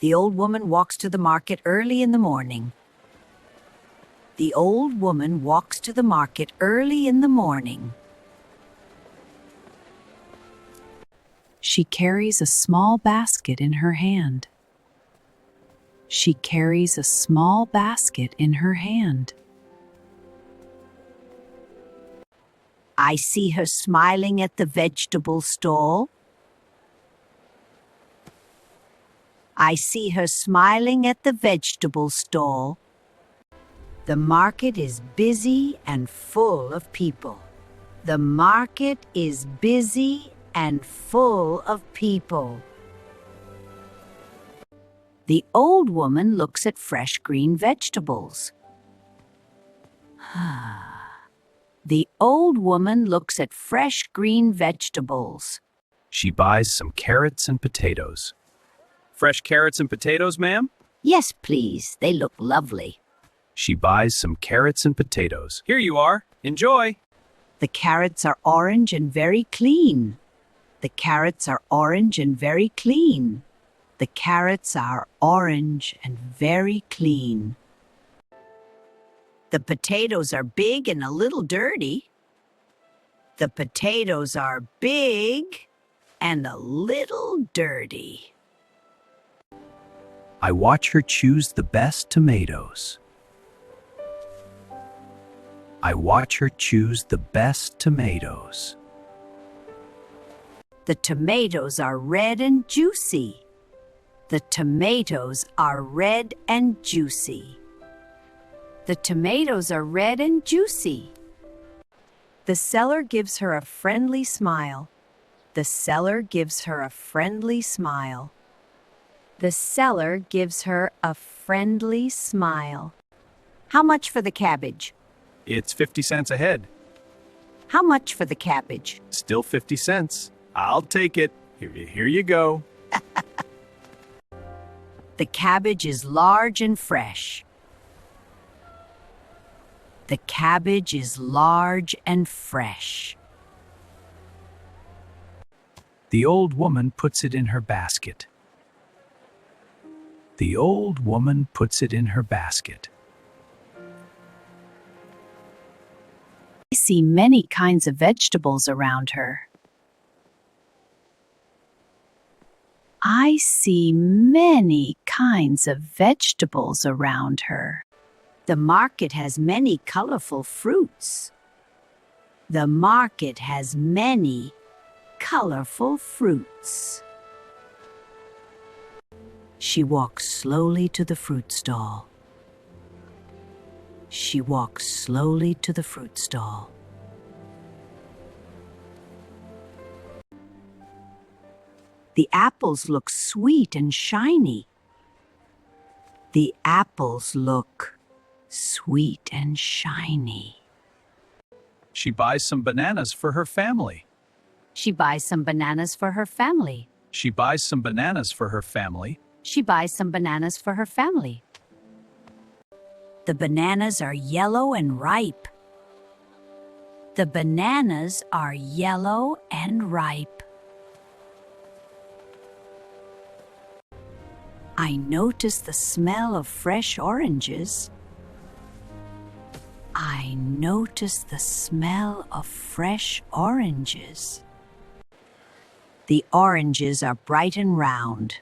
The old woman walks to the market early in the morning. The old woman walks to the market early in the morning. She carries a small basket in her hand. She carries a small basket in her hand. I see her smiling at the vegetable stall. I see her smiling at the vegetable stall. The market is busy and full of people. The market is busy and full of people. The old woman looks at fresh green vegetables. The old woman looks at fresh green vegetables. She buys some carrots and potatoes. Fresh carrots and potatoes, ma'am? Yes, please. They look lovely. She buys some carrots and potatoes. Here you are. Enjoy. The carrots are orange and very clean. The carrots are orange and very clean. The carrots are orange and very clean. The potatoes are big and a little dirty. The potatoes are big and a little dirty. I watch her choose the best tomatoes. I watch her choose the best tomatoes. The tomatoes are red and juicy. The tomatoes are red and juicy. The tomatoes are red and juicy. The seller gives her a friendly smile. The seller gives her a friendly smile. The seller gives her a friendly smile. How much for the cabbage? It's 50 cents a head. How much for the cabbage? Still 50 cents. I'll take it. Here you go. The cabbage is large and fresh. The cabbage is large and fresh. The old woman puts it in her basket. The old woman puts it in her basket. I see many kinds of vegetables around her. I see many kinds of vegetables around her. The market has many colorful fruits. The market has many colorful fruits. She walks slowly to the fruit stall. She walks slowly to the fruit stall. The apples look sweet and shiny. The apples look sweet and shiny. She buys some bananas for her family. She buys some bananas for her family. She buys some bananas for her family. She buys some bananas for her family. The bananas are yellow and ripe. The bananas are yellow and ripe. I notice the smell of fresh oranges. I notice the smell of fresh oranges. The oranges are bright and round.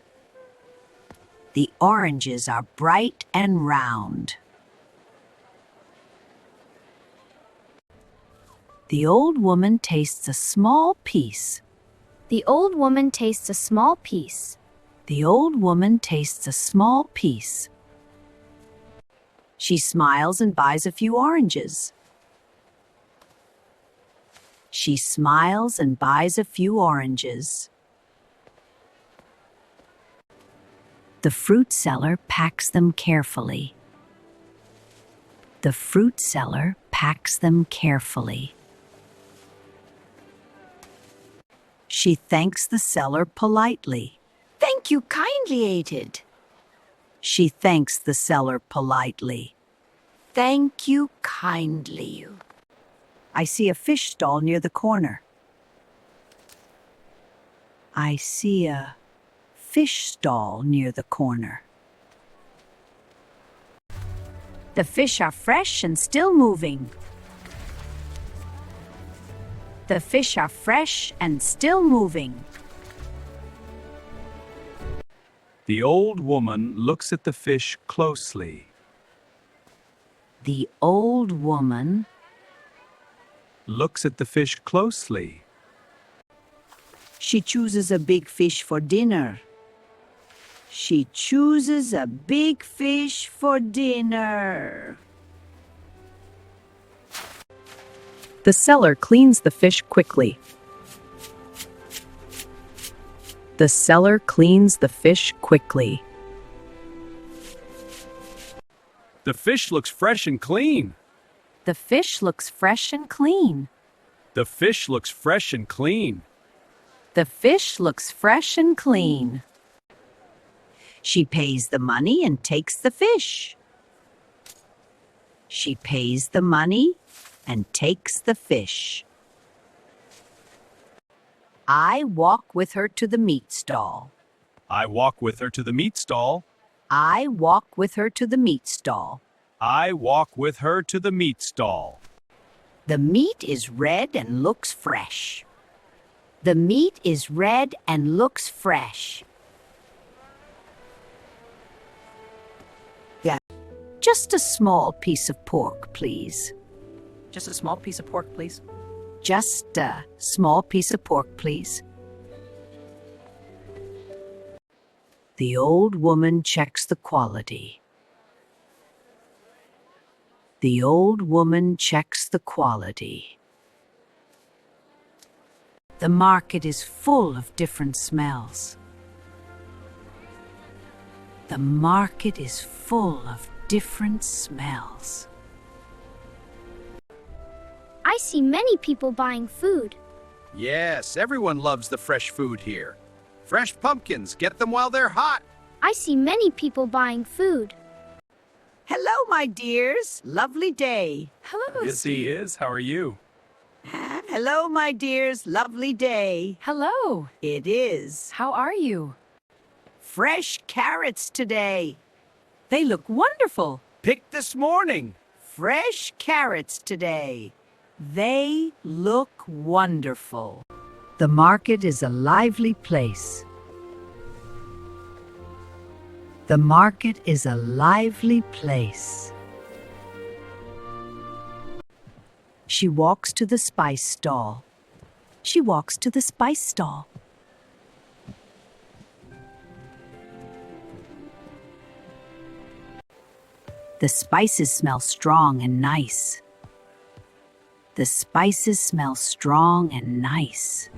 The oranges are bright and round. The old woman tastes a small piece. The old woman tastes a small piece. The old woman tastes a small piece. She smiles and buys a few oranges. She smiles and buys a few oranges. The fruit seller packs them carefully. The fruit seller packs them carefully. She thanks the seller politely. Thank you kindly, Ated. She thanks the seller politely. Thank you kindly. I see a fish stall near the corner. I see a fish stall near the corner. The fish are fresh and still moving. The fish are fresh and still moving. The old woman looks at the fish closely. The old woman Looks at the fish closely. She chooses a big fish for dinner. She chooses a big fish for dinner. The seller cleans the fish quickly. The seller cleans the fish quickly. The fish looks fresh and clean. The fish looks fresh and clean. The fish looks fresh and clean. The fish looks fresh and clean. She pays the money and takes the fish. She pays the money and takes the fish. I walk with her to the meat stall. I walk with her to the meat stall. I walk with her to the meat stall. I walk with her to the meat stall. The meat is red and looks fresh. The meat is red and looks fresh. Yeah. Just a small piece of pork, please. Just a small piece of pork, please. Just a small piece of pork, please. The old woman checks the quality. The old woman checks the quality. The market is full of different smells. The market is full of different smells. I see many people buying food. Yes, everyone loves the fresh food here. Fresh pumpkins, get them while they're hot. I see many people buying food. Hello, my dears. Lovely day. Hello. Yes, he is. How are you? Hello, my dears. Lovely day. Hello. It is. How are you? Fresh carrots today. They look wonderful. Picked this morning. Fresh carrots today. They look wonderful. The market is a lively place. The market is a lively place. She walks to the spice stall. She walks to the spice stall. The spices smell strong and nice. The spices smell strong and nice.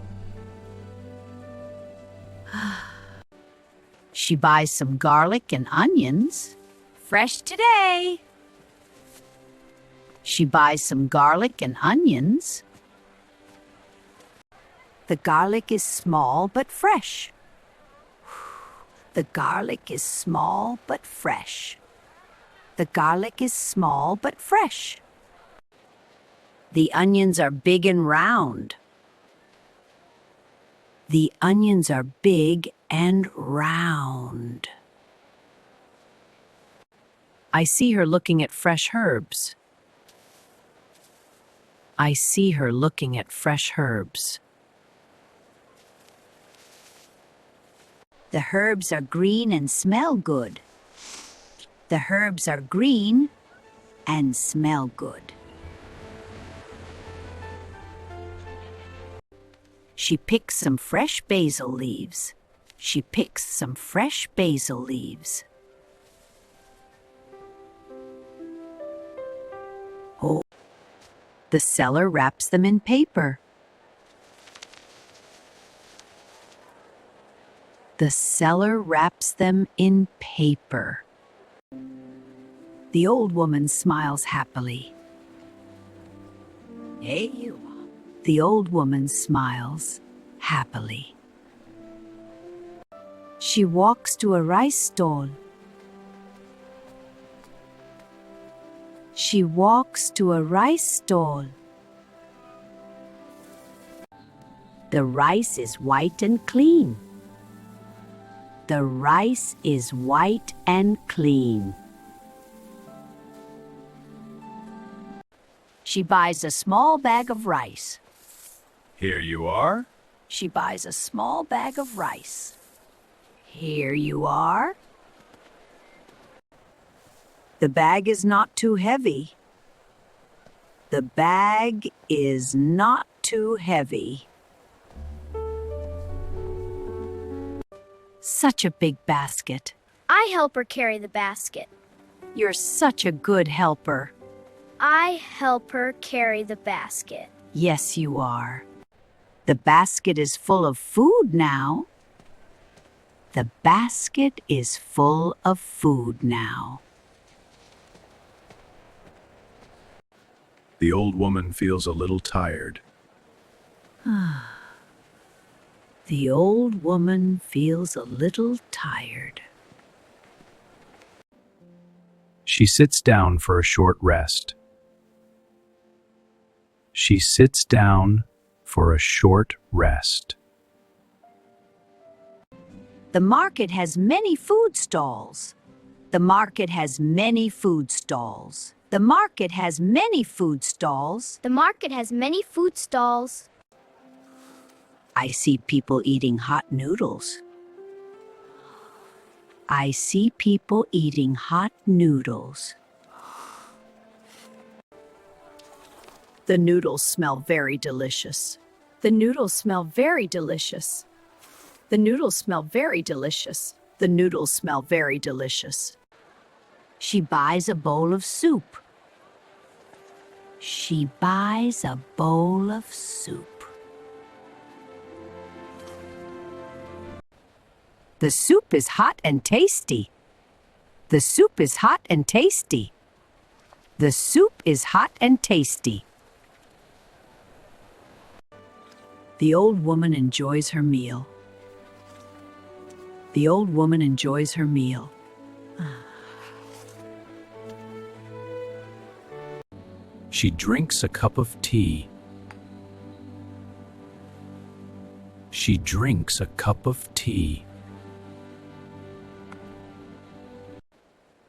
She buys some garlic and onions. Fresh today. She buys some garlic and onions. The garlic is small but fresh. The garlic is small but fresh. The garlic is small but fresh. The onions are big and round. The onions are big and round. I see her looking at fresh herbs. I see her looking at fresh herbs. The herbs are green and smell good. The herbs are green and smell good. She picks some fresh basil leaves. She picks some fresh basil leaves. Oh, the seller wraps them in paper. The seller wraps them in paper. The old woman smiles happily. Hey, you. The old woman smiles happily. She walks to a rice stall. She walks to a rice stall. The rice is white and clean. The rice is white and clean. She buys a small bag of rice. Here you are. She buys a small bag of rice. Here you are. The bag is not too heavy. The bag is not too heavy. Such a big basket. I help her carry the basket. You're such a good helper. I help her carry the basket. Yes, you are. The basket is full of food now. The basket is full of food now. The old woman feels a little tired. The old woman feels a little tired. She sits down for a short rest. She sits down for a short rest. The market has many food stalls. The market has many food stalls. The market has many food stalls. The market has many food stalls. I see people eating hot noodles. I see people eating hot noodles. The noodles smell very delicious. The noodles smell very delicious. The noodles smell very delicious. The noodles smell very delicious. She buys a bowl of soup. She buys a bowl of soup. The soup is hot and tasty. The soup is hot and tasty. The soup is hot and tasty. The old woman enjoys her meal. The old woman enjoys her meal. She drinks a cup of tea. She drinks a cup of tea.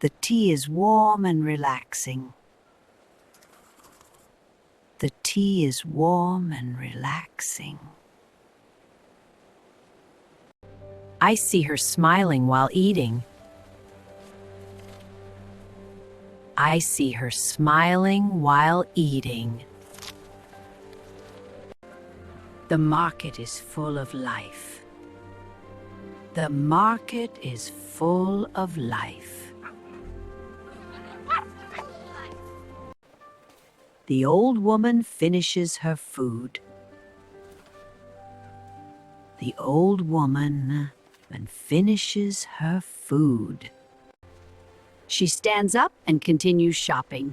The tea is warm and relaxing. The tea is warm and relaxing. I see her smiling while eating. I see her smiling while eating. The market is full of life. The market is full of life. The old woman finishes her food. The old woman finishes her food. She stands up and continues shopping.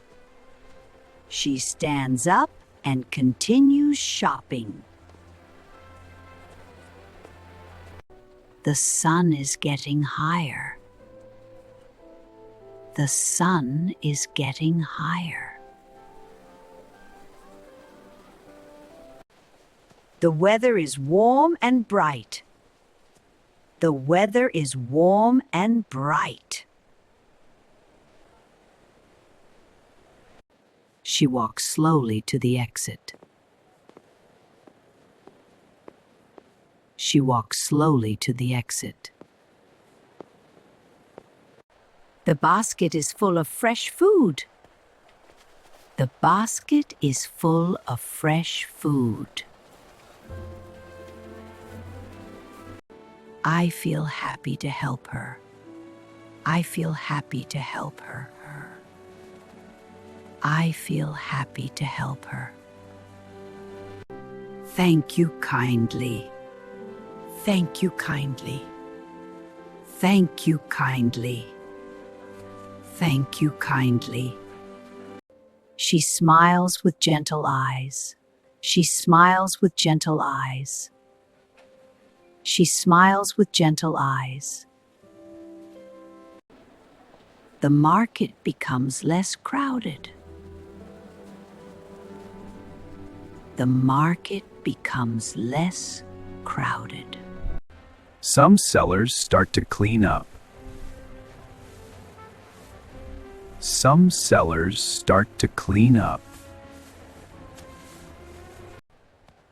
She stands up and continues shopping. The sun is getting higher. The sun is getting higher. The weather is warm and bright. The weather is warm and bright. She walks slowly to the exit. She walks slowly to the exit. The basket is full of fresh food. The basket is full of fresh food. I feel happy to help her. I feel happy to help her. I feel happy to help her. Thank you kindly. Thank you kindly. Thank you kindly. Thank you kindly. She smiles with gentle eyes. She smiles with gentle eyes. She smiles with gentle eyes. The market becomes less crowded. The market becomes less crowded. Some sellers start to clean up. Some sellers start to clean up.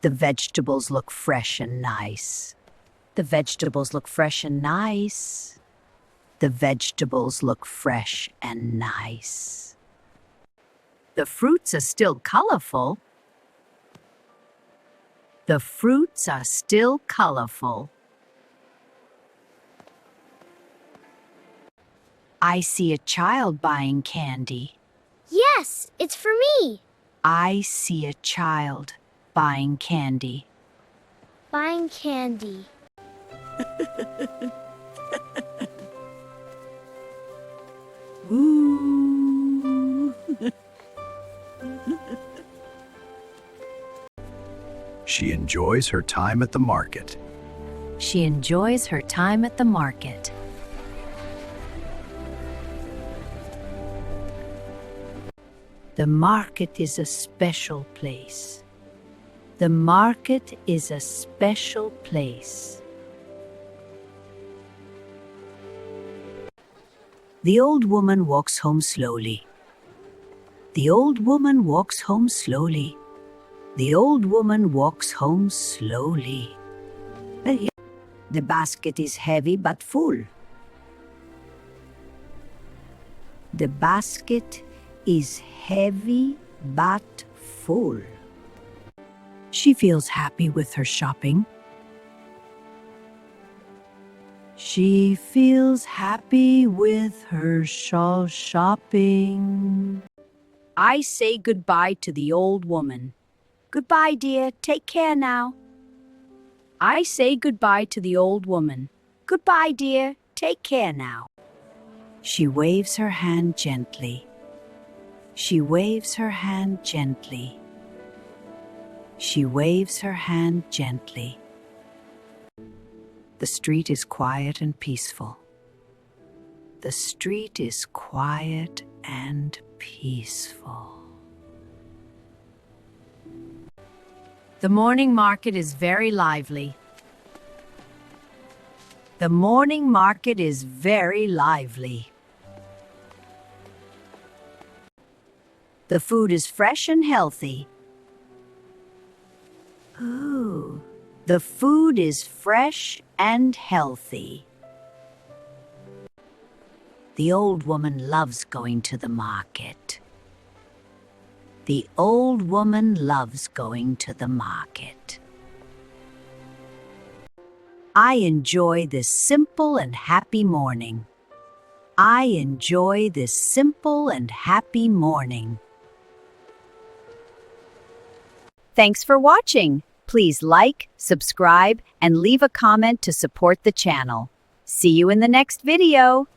The vegetables look fresh and nice. The vegetables look fresh and nice. The vegetables look fresh and nice. The fruits are still colorful. The fruits are still colorful. I see a child buying candy. Yes, it's for me. I see a child buying candy. Buying candy. Ooh. She enjoys her time at the market. She enjoys her time at the market. The market is a special place. The market is a special place. The old woman walks home slowly. The old woman walks home slowly. The old woman walks home slowly. The basket is heavy but full. The basket is heavy but full. She feels happy with her shopping. She feels happy with her shopping. I say goodbye to the old woman. Goodbye, dear. Take care now. I say goodbye to the old woman. Goodbye, dear. Take care now. She waves her hand gently. She waves her hand gently. She waves her hand gently. The street is quiet and peaceful. The street is quiet and peaceful. The morning market is very lively. The morning market is very lively. The food is fresh and healthy. Ooh, the food is fresh and healthy. The old woman loves going to the market. The old woman loves going to the market. I enjoy this simple and happy morning. I enjoy this simple and happy morning. Thanks for watching. Please like, subscribe, and leave a comment to support the channel. See you in the next video.